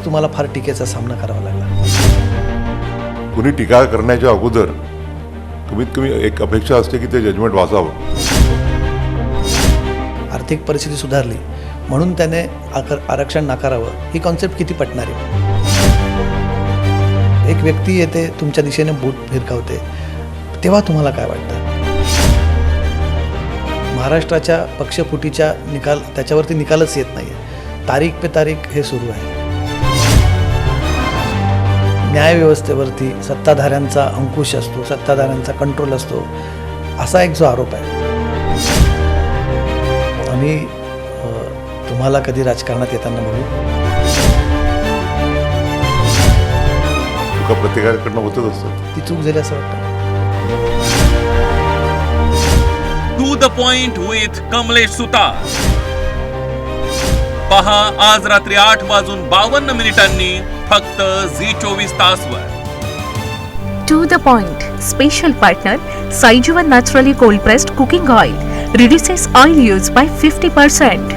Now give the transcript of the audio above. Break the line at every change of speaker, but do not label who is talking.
तुम्हाला फार टीकेचा सामना करावा लागला.
कुणी टीका करण्याच्या अगोदर कमीत कमी एक अपेक्षा असते की ते जजमेंट वाचावं.
आर्थिक परिस्थिती सुधारली म्हणून त्याने आरक्षण नाकारावं ही कॉन्सेप्ट किती पटणार आहे? एक व्यक्ती येते तुमच्या दिशेने बोट फिरकावते, तेव्हा तुम्हाला काय वाटतं? महाराष्ट्राच्या पक्षफुटीच्या त्याच्यावरती निकालच येत नाही आहे. तारीख पे तारीख हे सुरू आहे. न्यायव्यवस्थेवरती सत्ताधाऱ्यांचा अंकुश असतो, सत्ताधाऱ्यांचा कंट्रोल असतो, असा एक जो आरोप आहे. आम्ही तुम्हाला कधी राजकारणात येताना बघू.
चुका प्रत्येकाकडनं होतच असतात.
ती चूक झाली असं वाटतं.
To the point with Kamlesh Sutar. पहा आज रात्री 8:52 फक्त झी24 तासवर.
To the point. Special partner Saijuvan Naturally Cold Pressed Cooking Oil reduces oil use by 50%.